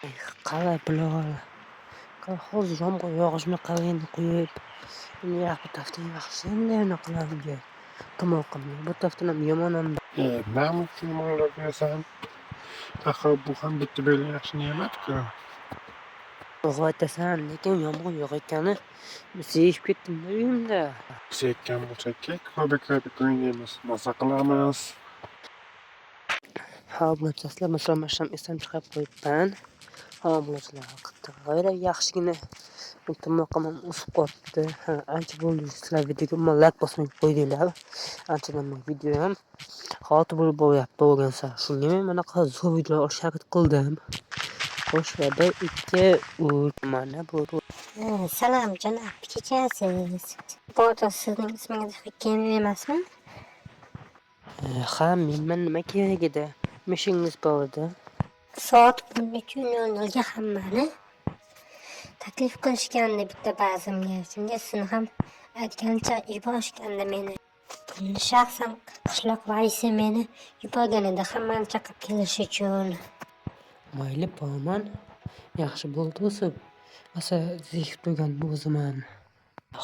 Qalay bular? Hozir yomg'ir yog'ishini qarayni quyib, bu tafta yaxshi endi nima qilamiga. Tomoqimga bu taftanam yomonam. Nima uchun yomonlayapsan? Axir bu ham bitta bo'lgan yaxshi ne'mat-ku. To'g'ri aytasan, lekin yomg'ir yo'q ekani sezib ketdim uyimda. Sekkan bo'lsa-ki, ko'p o'ynaymiz, maza qilamiz. Ha, bular masallan esam chiqarib qo'yibman. Ha, bular g'ayrat yaxshigina tomoqim ham o'sib qolibdi. Ha, ancha bo'ldi sizlar videoga like bosmay qo'ydinglar. Anchadan buyon video ham xoti bo'lib boryapti o'rgansa. Shunga men bunaqa zo'r videolar olishga harakat qildim. Xo'sh, 1, 2, 3 mana bu. Salom janob, kechasiz. Bu sizning ismingiz Hakim emasmi? Ha, menman nima kerak edi? Mishingiz bor edi. Soat 13:00 ga hammani taklif qilishgandi bitta bazmga. Shunga sizni ham aytgancha yuborishgandi meni. Shaxsan qishloq raisi meni yuborgan edi hammani chaqirib kelish uchun. Mayli borman. Yaxshi bo'ldi o'sib. Asa zikr turgan o'ziman.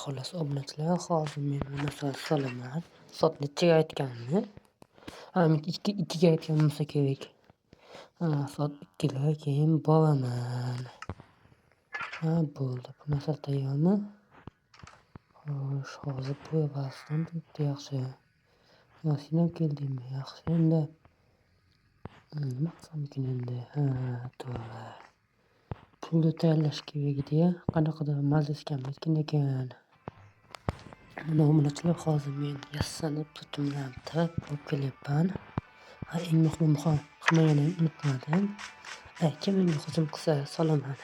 Xolos obunachilar hozir men mana solaman. Soat nechaga aytganmi? Ha, men 2ga aytgan bo'lsa kerak. Ha, soat 2ga keyin boraman. Ha, bo'ldi. Bu narsa tayyormi? Xo'sh, hozir bu basdan bitta yaxshi. Sen ham keldingmi? Yaxshi endi. Nima qilsamikin endi? Ha, to'g'ri. Pulni tayyorlash kerak edi-ya. Qanaqadir majlisga ketgan ekan. Mana obunachilar hozir men yassanib sochimdan tarab olib kelyapman. Ha, eng muhimi himoyani unutmadim. Kim menga hujum qilsa solaman.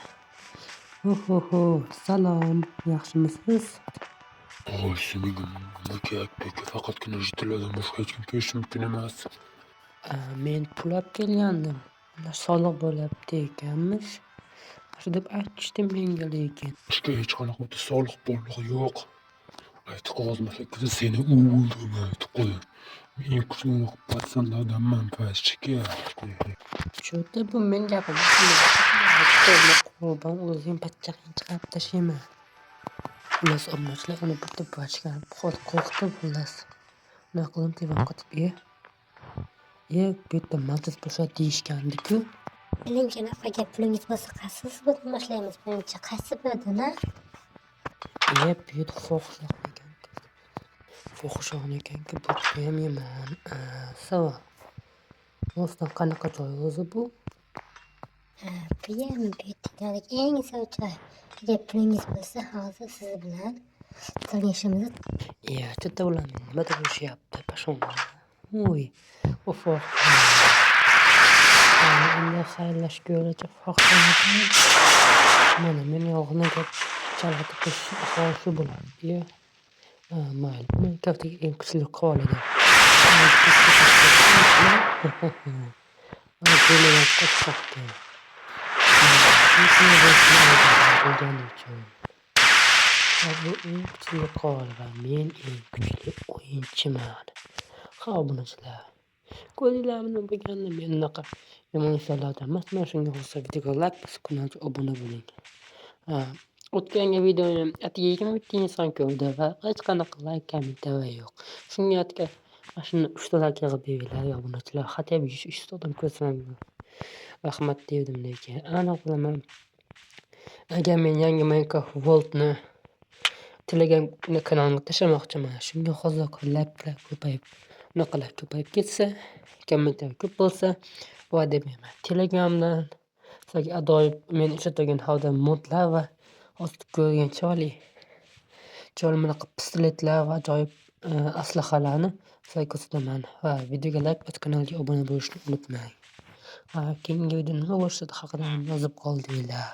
Salom, yaxshimisiz? Sening beka faqatgina jitillardan boshqa hech kim kelishi mumkin emas. Men pul olib kelgandim. Soliq bo'lyapti ekanmish. Shu deb aytishdi menga lekin. Ishga hech qanaqa soliq yo'q. Aytib qolmaslikda seni o'ldirib aytib qo'y. Men kuchli patsanlardan manfaat chekyapti. Shu bu men gapim. Qurban o'zing pachchag'ing chiqarib tashlayman. Xullas obunachilar uni bitta bachgan qo'rqitib xullas. Nima qildim telefon qotib bu yerda majlis bo'ladi deyishgandi-ku. Mening qanaqa gap pulingiz bo'lsa qaysi boshlaymiz menimcha qaysi birdana? Bu yerda fohishaxona ekan-ku, bu ham yomon. Savol. Rostdan qanaqa joy o'zi bu? Bu ham dunyodagi eng so'z joy. Agar pulingiz bo'lsa hozir siz bilan tanishimiz. Juda ularni nima deb urishyapti pashona. Endi xayrlashib ko'rgacha xohlamayman. Mana men yolg'on gap chalg'itib qo'yish shu bo'ladi. Mayli. Men kaftiga eng kuchli qurol edi. Bu eng kuchli qurol va men eng kuchli o'yinchiman. Ha, obunachilar. Ko'ringlarmi bo'lganda men unaqa yomon insonlardan emas. Mana shunga bo'lsa videoga like bosib, kanalga obuna bo'ling. O'tgan videoni atigi 20 inson ko'rdi va hech qanaqa like, kommentariy yo'q. Shunga atga mana shuni 3 ta like yig'ib beringlar obunachilar. Hatto 3 ta odam ko'rsa ham rahmat devdim lekin. Aniq bilaman. Agar men yangi Minecraft World'ni Telegram kanalimga tashlamoqchiman. Shunga hozir like ko'payib, unaqalar ko'payib ketsa, kommentariy ko'p bo'lsa, va'da beraman. Telegramdan sizlarga adoyib men ishlatgan holda modlar va hozir ko'rgan chiroyli bunaqa pistoletlar va ajoyib aslahalarni sizlarga ko'rsataman. Va videoga like bosib, kanalga obuna bo'lishni unutmang. Keyingi video nima bo'lishini haqida yozib qoldinglar.